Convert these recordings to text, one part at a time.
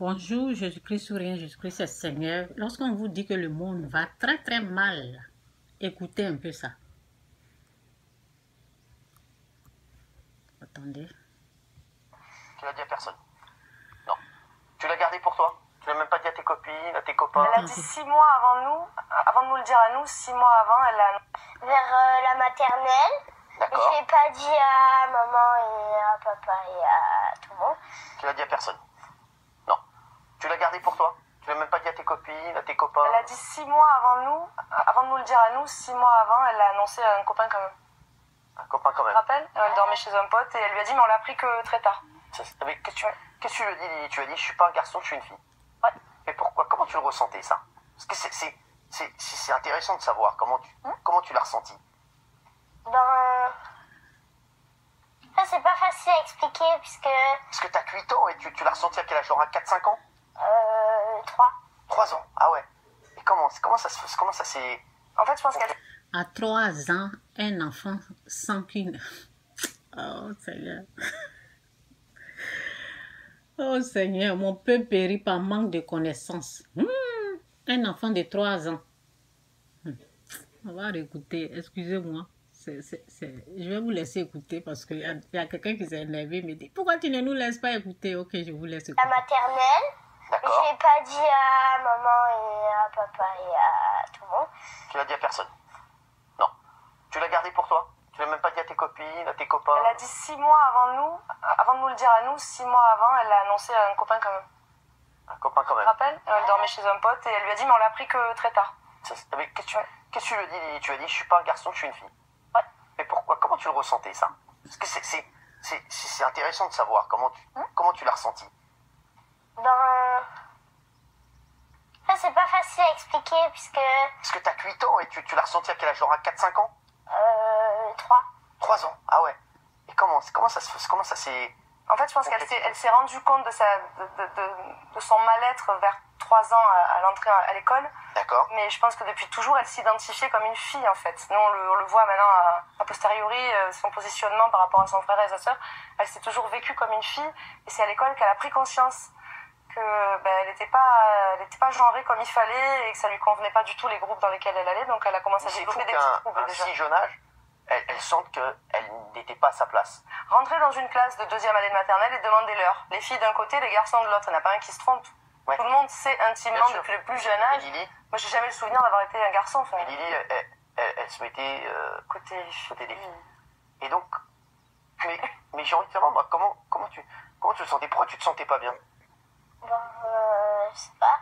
Bonjour, Jésus-Christ ou rien, Jésus-Christ est Seigneur. Lorsqu'on vous dit que le monde va très très mal, écoutez un peu ça. Attendez. Tu l'as dit à personne? Non. Tu l'as gardé pour toi? Tu l'as même pas dit à tes copines, à tes copains? Elle a dit 6 mois avant de nous le dire à nous, 6 mois avant, elle a... Vers la maternelle. D'accord. Je l'ai pas dit à maman et à papa et à tout le monde. Tu l'as dit à personne? Non. Tu l'as gardé pour toi? Tu l'as même pas dit à tes copines, à tes copains? Elle a dit 6 mois avant de nous le dire à nous, 6 mois avant, elle l'a annoncé à un copain quand même. Un copain quand Tu te même. rappelles? Elle dormait chez un pote et elle lui a dit, mais on l'a appris que très tard. Mais qu'est-ce que tu lui as dit, Lily? Tu lui as dit, je suis pas un garçon, je suis une fille. Ouais. Mais pourquoi? Comment tu le ressentais, ça? Parce que c'est intéressant de savoir comment tu l'as ressenti. Ben... Ça, c'est pas facile à expliquer puisque... Parce que t'as 8 ans et tu l'as ressenti à quel âge? Genre à 4-5 ans? 3. 3 ans, ah ouais. Et comment ça s'est... En fait, je pense qu'elle... À 3 ans, un enfant sans qu'une... Oh Seigneur. Oh Seigneur, mon peuple périt par manque de connaissances. Un enfant de 3 ans. On va réécouter, excusez-moi. Je vais vous laisser écouter parce qu'il y a quelqu'un qui s'est énervé et me dit pourquoi tu ne nous laisses pas écouter? Ok, je vous laisse écouter. La maternelle. D'accord. Je l'ai pas dit à maman et à papa et à tout le monde. Tu l'as dit à personne? Non. Tu l'as gardé pour toi? Tu l'as même pas dit à tes copines, à tes copains? Elle a dit 6 mois avant de nous le dire à nous, 6 mois avant, elle l'a annoncé à un copain quand même. Un copain quand Tu te même. rappelles? Elle dormait chez un pote et elle lui a dit, mais on l'a appris que très tard. Mais qu'est-ce que tu lui as dit, Lily? Tu lui as dit, je suis pas un garçon, je suis une fille. Ouais. Mais pourquoi? Comment tu le ressentais, ça? Parce que c'est intéressant de savoir comment tu l'as ressenti. Ben... Ça, c'est pas facile à expliquer puisque... Parce que t'as 8 ans et tu l'as ressenti à quel âge? Genre à 4-5 ans? 3. 3 ans, ah ouais. Et comment ça s'est... En fait, je pense qu'elle s'est rendue compte de son mal-être vers 3 ans à l'entrée à l'école. D'accord. Mais je pense que depuis toujours, elle s'identifiait comme une fille, en fait. Nous, on le voit maintenant a posteriori, son positionnement par rapport à son frère et sa sœur. Elle s'est toujours vécue comme une fille. Et c'est à l'école qu'elle a pris conscience elle n'était pas genrée comme il fallait et que ça lui convenait pas du tout les groupes dans lesquels elle allait. Donc elle a commencé à développer des petits troubles déjà. Si jeune âge, elle sent qu'elle n'était pas à sa place. Rentrer dans une classe de 2e année de maternelle et demander l'heure. Les filles d'un côté, les garçons de l'autre. Il n'y en a pas un qui se trompe. Ouais. Tout le monde sait intimement depuis le plus jeune âge. Lily, moi, j'ai jamais le souvenir d'avoir été un garçon. Enfin. Lily, elle se mettait côté des filles. Et donc, mais j'ai envie de savoir, moi, comment tu le sentais? Pourquoi tu te sentais pas bien? Je sais pas.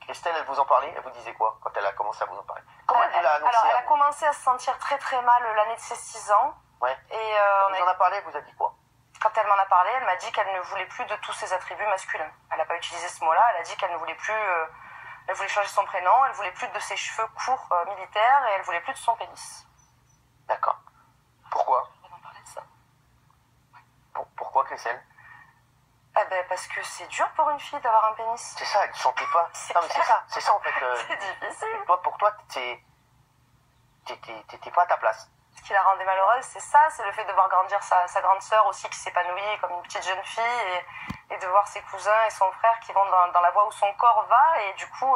Estelle, elle vous en parlait? Elle vous disait quoi quand elle a commencé à vous en parler? Comment elle vous l'a annoncé? Alors, elle a commencé à se sentir très très mal l'année de ses 6 ans. Ouais. Et on vous en a parlé, elle vous a dit quoi? Quand elle m'en a parlé, elle m'a dit qu'elle ne voulait plus de tous ses attributs masculins. Elle n'a pas utilisé ce mot-là, elle a dit qu'elle ne voulait plus... elle voulait changer son prénom, elle voulait plus de ses cheveux courts militaires et elle voulait plus de son pénis. D'accord. Pourquoi? Elle m'en parlait de ça. Pourquoi, Christelle? Parce que c'est dur pour une fille d'avoir un pénis. C'est ça, elle ne sentait pas. Non, mais c'est ça en fait. C'est difficile. Pour toi, t'étais pas à ta place. Ce qui la rendait malheureuse, c'est ça, c'est le fait de voir grandir sa grande sœur aussi qui s'épanouit comme une petite jeune fille et de voir ses cousins et son frère qui vont dans la voie où son corps va. Et du coup,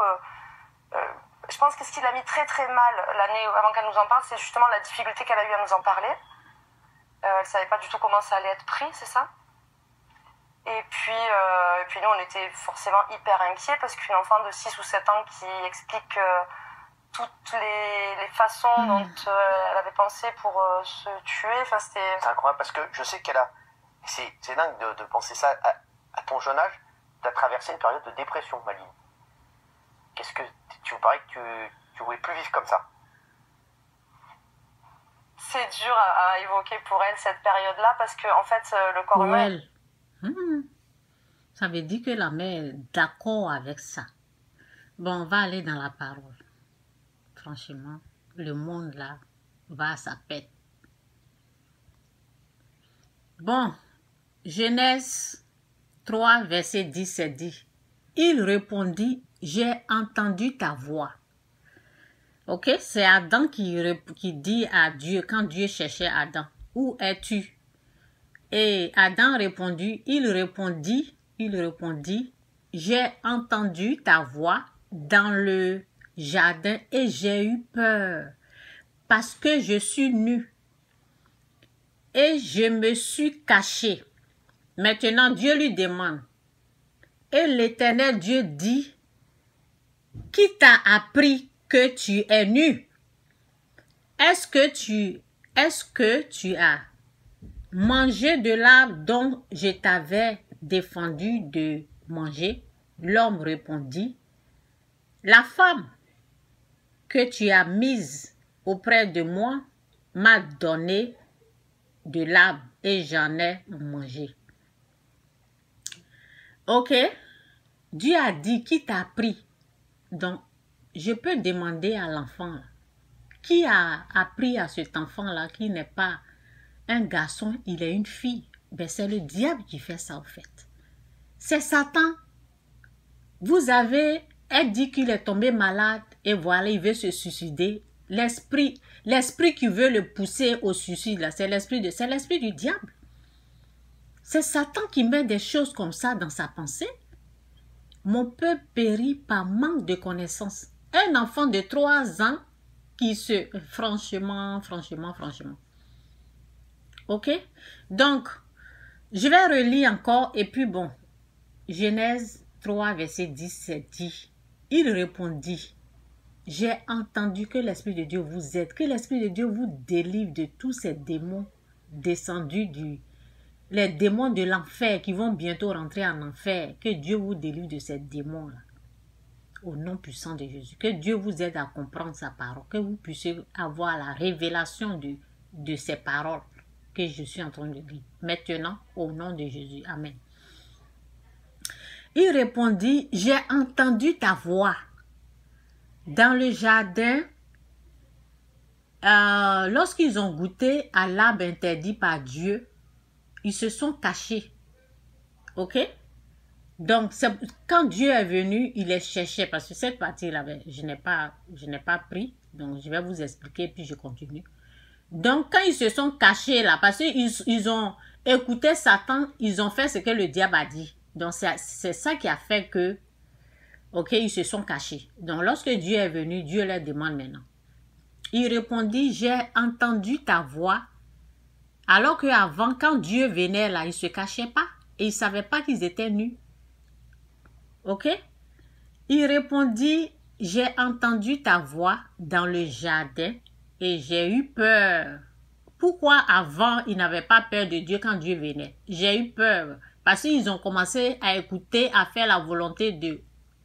je pense que ce qui l'a mis très très mal l'année avant qu'elle nous en parle, c'est justement la difficulté qu'elle a eu à nous en parler. Elle savait pas du tout comment ça allait être pris, c'est ça? Et puis nous, on était forcément hyper inquiets parce qu'une enfant de 6 ou 7 ans qui explique toutes les façons dont elle avait pensé pour se tuer, enfin c'était... C'est incroyable parce que je sais qu'elle a... C'est dingue de penser ça à ton jeune âge. Tu as traversé une période de dépression, Maline. Qu'est-ce que... Tu me paraît que tu voulais plus vivre comme ça. C'est dur à évoquer pour elle cette période-là parce que en fait le corps humain... Ça veut dire que la mère est d'accord avec ça. Bon, on va aller dans la parole. Franchement, le monde là va à sa pète. Bon, Genèse 3, verset 10, c'est dit. Il répondit, j'ai entendu ta voix. Ok, c'est Adam qui dit à Dieu, quand Dieu cherchait Adam, où es-tu? Et Adam répondit, Il répondit, j'ai entendu ta voix dans le jardin et j'ai eu peur parce que je suis nu et je me suis caché. Maintenant, Dieu lui demande, et l'Éternel Dieu dit, qui t'a appris que tu es nu? Est-ce que tu as mangé de l'arbre dont je t'avais défendu de manger? L'homme répondit, la femme que tu as mise auprès de moi m'a donné de l'arbre et j'en ai mangé. Ok, Dieu a dit qui t'a appris. Donc, je peux demander à l'enfant, qui a appris à cet enfant-là qui n'est pas un garçon, il est une fille. Ben, c'est le diable qui fait ça, en fait. C'est Satan. Vous avez dit qu'il est tombé malade et voilà, il veut se suicider. L'esprit qui veut le pousser au suicide, là, c'est l'esprit du diable. C'est Satan qui met des choses comme ça dans sa pensée. Mon peuple périt par manque de connaissances. Un enfant de 3 ans qui se... Franchement. Ok? Donc, je vais relire encore et puis bon. Genèse 3, verset 10, c'est dit. Il répondit, j'ai entendu que l'Esprit de Dieu vous aide, que l'Esprit de Dieu vous délivre de tous ces démons descendus les démons de l'enfer qui vont bientôt rentrer en enfer. Que Dieu vous délivre de ces démons-là. Au nom puissant de Jésus. Que Dieu vous aide à comprendre sa parole. Que vous puissiez avoir la révélation de ces paroles que je suis en train de dire. Maintenant, au nom de Jésus. Amen. Il répondit, j'ai entendu ta voix dans le jardin. Lorsqu'ils ont goûté à l'arbre interdit par Dieu, ils se sont cachés. Ok? Donc, quand Dieu est venu, il les cherchait. Parce que cette partie-là, je n'ai pas pris. Donc, je vais vous expliquer, puis je continue. Donc, quand ils se sont cachés là, parce qu'ils ont écouté Satan, ils ont fait ce que le diable a dit. Donc, c'est ça qui a fait que, ok, ils se sont cachés. Donc, lorsque Dieu est venu, Dieu leur demande maintenant. Il répondit, j'ai entendu ta voix. Alors qu'avant, quand Dieu venait là, ils ne se cachaient pas. Et ils ne savaient pas qu'ils étaient nus. Ok? Il répondit, j'ai entendu ta voix dans le jardin et j'ai eu peur. Pourquoi avant, ils n'avaient pas peur de Dieu quand Dieu venait? J'ai eu peur. Parce qu'ils ont commencé à écouter, à faire la volonté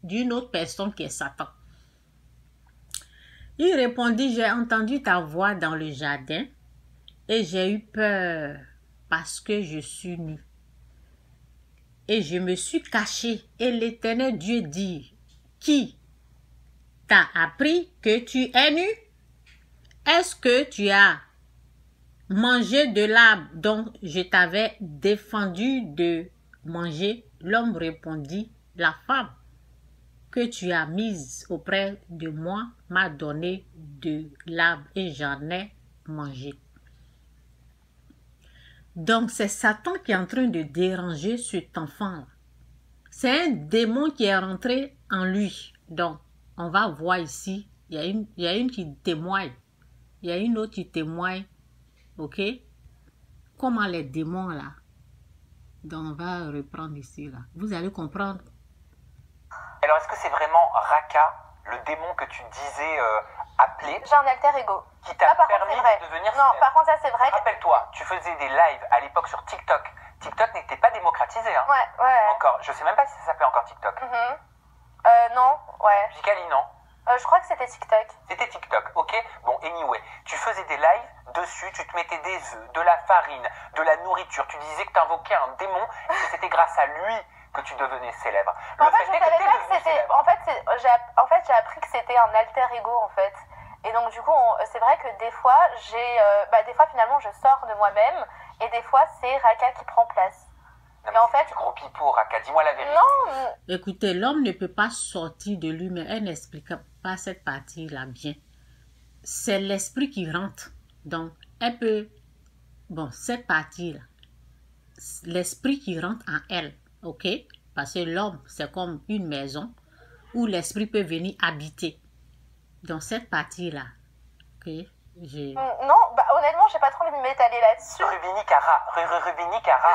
d'une autre personne qui est Satan. Il répondit, j'ai entendu ta voix dans le jardin et j'ai eu peur parce que je suis nu. Et je me suis caché. Et l'Éternel Dieu dit, qui t'a appris que tu es nu? Est-ce que tu as mangé de l'arbre dont je t'avais défendu de manger? L'homme répondit, la femme que tu as mise auprès de moi m'a donné de l'arbre et j'en ai mangé. Donc, c'est Satan qui est en train de déranger cet enfant-là. C'est un démon qui est rentré en lui. Donc, on va voir ici, il y a une qui témoigne. Il y a une autre qui témoigne. Ok? Comment les démons là. Donc, on va reprendre ici là. Vous allez comprendre. Alors, est-ce que c'est vraiment Raka, le démon que tu disais appeler, J'ai un alter ego. qui t'a par contre, permis c'est vrai. de devenir Non, par contre, ça c'est vrai. Rappelle-toi, tu faisais des lives à l'époque sur TikTok. TikTok n'était pas démocratisé, hein. Ouais. Encore, je sais même pas si ça s'appelait encore TikTok. Non, ouais. Jikali, non. Je crois que c'était TikTok. C'était TikTok, ok. Bon, anyway, tu faisais des lives dessus, tu te mettais des œufs, de la farine, de la nourriture. Tu disais que tu invoquais un démon et que c'était grâce à lui que tu devenais célèbre. En fait, je savais pas que c'était. En fait, j'ai appris que c'était un alter ego, en fait. Et donc, du coup, c'est vrai que des fois, finalement, je sors de moi-même. Et des fois, c'est Raka qui prend place. Non, mais en fait. Du gros pipeau, Raka, dis-moi la vérité. Non. Écoutez, l'homme ne peut pas sortir de lui, mais elle n'explique pas cette partie-là bien. C'est l'esprit qui rentre. Donc, elle peut... Bon, cette partie-là, l'esprit qui rentre en elle, ok? Parce que l'homme, c'est comme une maison où l'esprit peut venir habiter. Dans cette partie-là, ok, j'ai... Non, bah, honnêtement, j'ai pas trop envie de m'étaler là-dessus. Rubini Cara, Rubini Cara.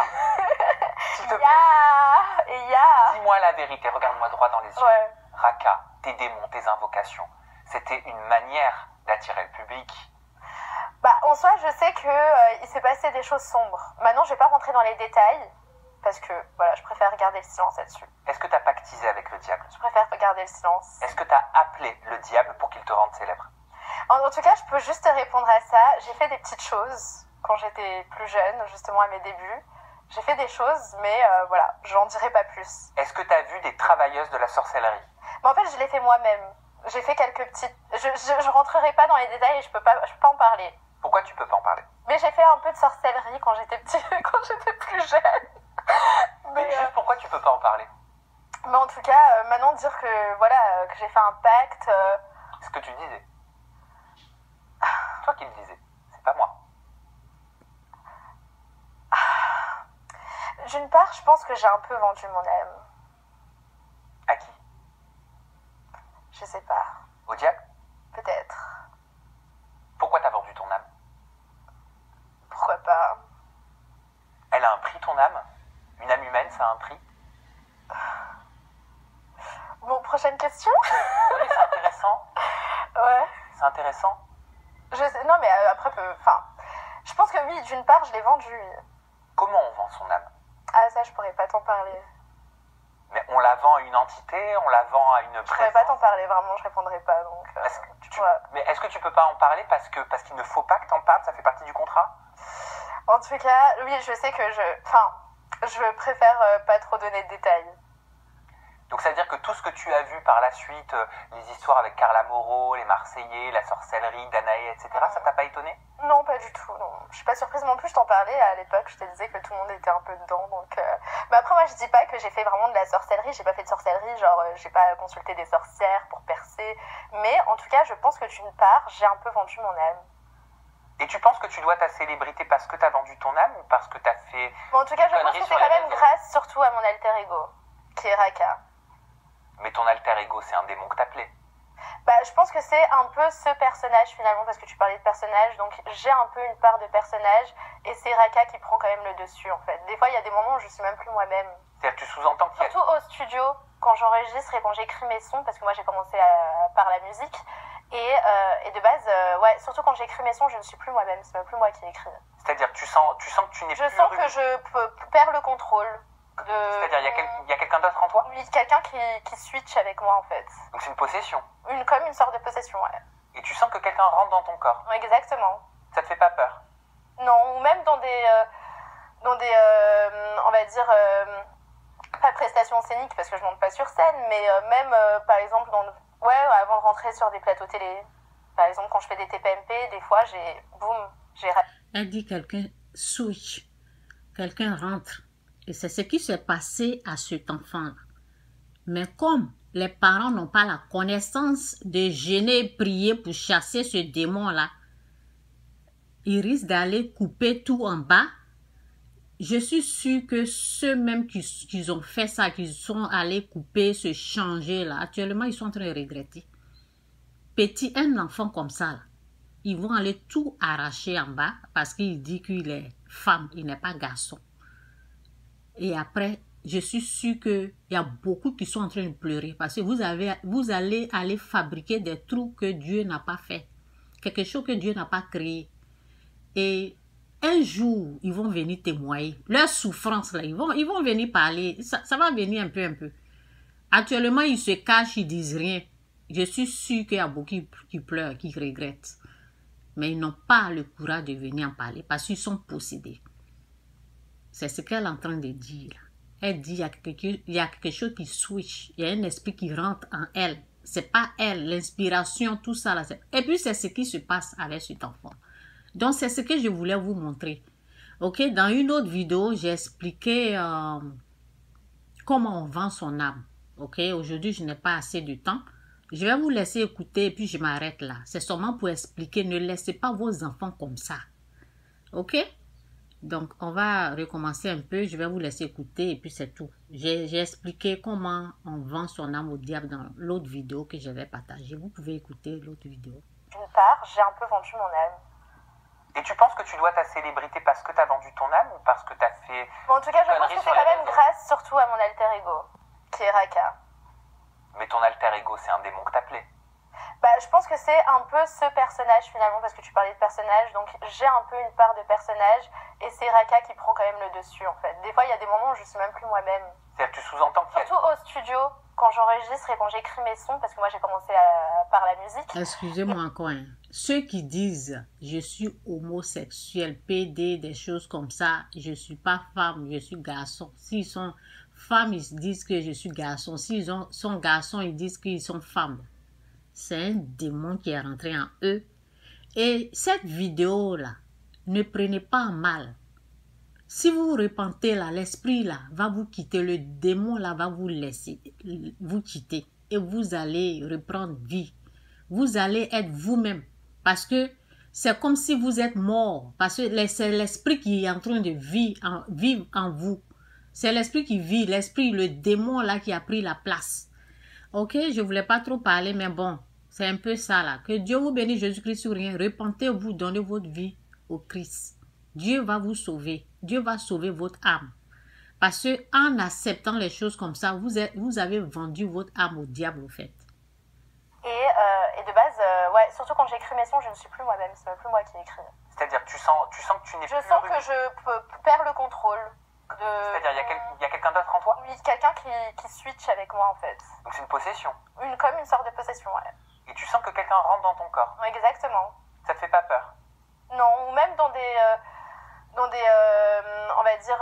S'il te Il y plaît, a... dis-moi la vérité, regarde-moi droit dans les yeux. Ouais. Raka, tes démons, tes invocations, c'était une manière d'attirer le public. Bah, en soi, je sais que il s'est passé des choses sombres. Maintenant, je vais pas rentrer dans les détails, parce que, voilà, je préfère garder le silence là-dessus. Est-ce que tu as pactisé avec le diable? Je préfère garder le silence. Est-ce que tu as appelé le diable pour qu'il te rende célèbre? En tout cas, je peux juste te répondre à ça. J'ai fait des petites choses quand j'étais plus jeune, justement à mes débuts. J'ai fait des choses, mais voilà, j'en dirai pas plus. Est-ce que tu as vu des travailleuses de la sorcellerie? Mais en fait, je l'ai fait moi-même. J'ai fait quelques petites... Je rentrerai pas dans les détails et je peux pas en parler. Pourquoi tu peux pas en parler? Mais j'ai fait un peu de sorcellerie quand j'étais quand j'étais plus jeune. Mais juste pourquoi tu peux pas en parler? Mais en tout cas, maintenant dire que voilà que j'ai fait un pacte... Ce que tu disais. Toi qui le disais, c'est pas moi. D'une part, je pense que j'ai un peu vendu mon âme. À qui? Je sais pas. Au diable? Peut-être. Pourquoi t'as vendu ton âme? Pourquoi pas? Elle a un prix, ton âme? Une âme humaine, ça a un prix? Bon, prochaine question. Oui, c'est intéressant. Ouais. C'est intéressant. Je sais, non, mais après, enfin, je pense que oui, d'une part, je l'ai vendu. Comment on vend son âme? Ah, ça, je pourrais pas t'en parler. Mais on la vend à une entité, on la vend à une Je pourrais présence. pas t'en parler, vraiment, je répondrai pas, donc... ouais. Mais est-ce que tu peux pas en parler parce qu'il ne faut pas que t'en parles? Ça fait partie du contrat? En tout cas, oui, je sais que je préfère pas trop donner de détails. Donc ça veut dire que tout ce que tu as vu par la suite, les histoires avec Carla Moreau, les Marseillais, la sorcellerie, Danae, etc., ça t'a pas étonné? Non, pas du tout, non. Je suis pas surprise non plus, je t'en parlais à l'époque, je te disais que tout le monde était un peu dedans, donc... Mais après, moi, je dis pas que j'ai fait vraiment de la sorcellerie, j'ai pas fait de sorcellerie, genre, j'ai pas consulté des sorcières pour percer, mais en tout cas, je pense que d'une part, j'ai un peu vendu mon âme. Et tu penses que tu dois ta célébrité parce que t'as vendu ton âme ou parce que t'as fait... Bon, en tout cas, je pense conneries que c'est sur quand les même réseaux? grâce surtout à mon alter ego, qui est Raka. Mais ton alter ego, c'est un démon que t'appelais. Bah, je pense que c'est un peu ce personnage finalement, parce que tu parlais de personnage, donc j'ai un peu une part de personnage, et c'est Raka qui prend quand même le dessus en fait. Des fois, il y a des moments où je suis même plus moi-même. C'est-à-dire que tu sous-entends qu'il y a... Surtout au studio, quand j'enregistre et quand j'écris mes sons, parce que moi j'ai commencé par la musique, et de base, ouais, surtout quand j'écris mes sons, je ne suis plus moi-même, c'est même plus moi qui écris. C'est-à-dire que tu sens que tu n'es Je plus... sens que je perds le contrôle. C'est-à-dire il y a quelqu'un d'autre en toi? Oui, quelqu'un qui switch avec moi en fait. Donc c'est une possession. Comme une sorte de possession, ouais. Et tu sens que quelqu'un rentre dans ton corps. Exactement. Ça te fait pas peur? Non, ou même dans des on va dire, pas prestations scéniques parce que je monte pas sur scène, mais même par exemple avant de rentrer sur des plateaux télé, par exemple quand je fais des TPMP, des fois j'ai... Elle dit quelqu'un switch, quelqu'un rentre. Et c'est ce qui s'est passé à cet enfant-là. Mais comme les parents n'ont pas la connaissance de gêner, prier pour chasser ce démon-là, ils risquent d'aller couper tout en bas. Je suis sûre que ceux-mêmes qui ont fait ça, qui sont allés couper, se changer là, actuellement, ils sont en train de regretter. Un enfant comme ça, là, ils vont aller tout arracher en bas parce qu'il dit qu'il est femme, il n'est pas garçon. Et après, je suis sûre qu'il y a beaucoup qui sont en train de pleurer parce que vous allez aller fabriquer des trous que Dieu n'a pas fait. Quelque chose que Dieu n'a pas créé. Et un jour, ils vont venir témoigner. Leur souffrance, là, ils vont venir parler. Ça va venir un peu. Actuellement, ils se cachent, ils disent rien. Je suis sûre qu'il y a beaucoup qui pleurent, qui regrettent. Mais ils n'ont pas le courage de venir en parler parce qu'ils sont possédés. C'est ce qu'elle est en train de dire. Elle dit il y a quelque chose qui switch. Il y a un esprit qui rentre en elle. C'est pas elle, l'inspiration, tout ça. Là, et puis, c'est ce qui se passe avec cet enfant. Donc, c'est ce que je voulais vous montrer. Ok, dans une autre vidéo, j'ai expliqué comment on vend son âme. Ok, aujourd'hui, je n'ai pas assez de temps. Je vais vous laisser écouter et puis je m'arrête là. C'est seulement pour expliquer, ne laissez pas vos enfants comme ça. Ok? Donc, on va recommencer un peu. Je vais vous laisser écouter et puis c'est tout. J'ai expliqué comment on vend son âme au diable dans l'autre vidéo que j'avais partagée. Vous pouvez écouter l'autre vidéo. D'une part, j'ai un peu vendu mon âme. Et tu penses que tu dois ta célébrité parce que tu as vendu ton âme ou parce que tu as fait... Bon, en tout cas, je pense conneries que c'est sur quand les même réseaux. grâce surtout à mon alter ego, qui est Raka. Mais ton alter ego, c'est un démon que t'appelais. Bah, je pense que c'est un peu ce personnage finalement, parce que tu parlais de personnage, donc j'ai un peu une part de personnage, et c'est Raka qui prend quand même le dessus en fait. Des fois, il y a des moments où je suis même plus moi-même. C'est-à-dire que tu sous-entends qu'il y a... Surtout au studio, quand j'enregistre et quand j'écris mes sons, parce que moi j'ai commencé par la musique. Excusez-moi encore. Hein. Ceux qui disent je suis homosexuel, PD, des choses comme ça, je suis pas femme, je suis garçon. S'ils sont femmes, ils disent que je suis garçon. S'ils sont garçons, ils disent qu'ils sont femmes. C'est un démon qui est rentré en eux. Et cette vidéo-là, ne prenez pas en mal. Si vous vous repentez là, l'esprit là va vous quitter, le démon là va vous laisser, vous quitter. Et vous allez reprendre vie. Vous allez être vous-même. Parce que c'est comme si vous êtes mort. Parce que c'est l'esprit qui est en train de vivre en vous. C'est l'esprit qui vit, l'esprit, le démon là qui a pris la place. Ok, je ne voulais pas trop parler, mais bon, c'est un peu ça là. Que Dieu vous bénisse, Jésus-Christ ou rien. Repentez-vous, donnez votre vie au Christ. Dieu va vous sauver. Dieu va sauver votre âme. Parce que en acceptant les choses comme ça, vous avez vendu votre âme au diable, au fait. Et de base, ouais, surtout quand j'écris mes sons, je ne suis plus moi-même, c'est même plus moi qui écris. C'est-à-dire que tu sens que tu n'es plus... Je sens que je perds le contrôle. C'est-à-dire il y a quelqu'un d'autre en toi? Oui, quelqu'un qui switch avec moi en fait. Donc c'est une possession. Comme une sorte de possession, ouais. Et tu sens que quelqu'un rentre dans ton corps. Exactement. Ça te fait pas peur? Non, ou même dans des on va dire,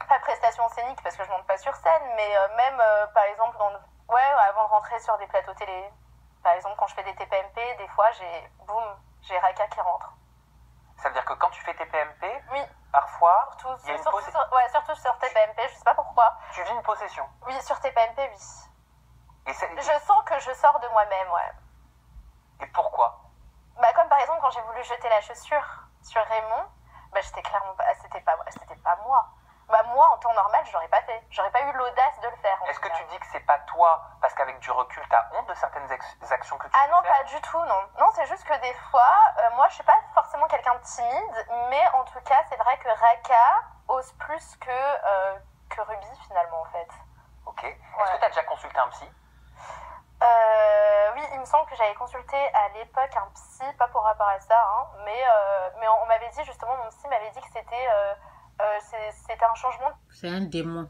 pas prestations scéniques parce que je monte pas sur scène, mais même par exemple avant de rentrer sur des plateaux télé, par exemple quand je fais des TPMP, des fois j'ai Raka qui rentre. Ça veut dire que quand tu fais tes PMP, Oui. Parfois, il y a une surtout sur TPMP, je sais pas pourquoi. Tu vis une possession. Oui, sur TPMP, oui. Et je sens que je sors de moi-même, ouais. Et pourquoi? Bah comme par exemple quand j'ai voulu jeter la chaussure sur Raymond, bah j'étais clairement pas, c'était pas moi. Bah moi en temps normal je l'aurais pas fait, j'aurais pas eu l'audace de le faire. Est-ce que tu dis que c'est pas toi parce qu'avec du recul t'as honte de certaines actions que tu fais? Ah non, pas du tout, non. Non, c'est juste que des fois, moi je suis pas forcément quelqu'un de timide, mais en tout cas c'est vrai que Raka ose plus que Ruby finalement en fait. Ok. Est-ce que t'as déjà consulté un psy? Oui, il me semble que j'avais consulté à l'époque un psy, pas pour rapport à ça, hein, mais on m'avait dit justement, mon psy m'avait dit que c'était un changement. C'est un démon.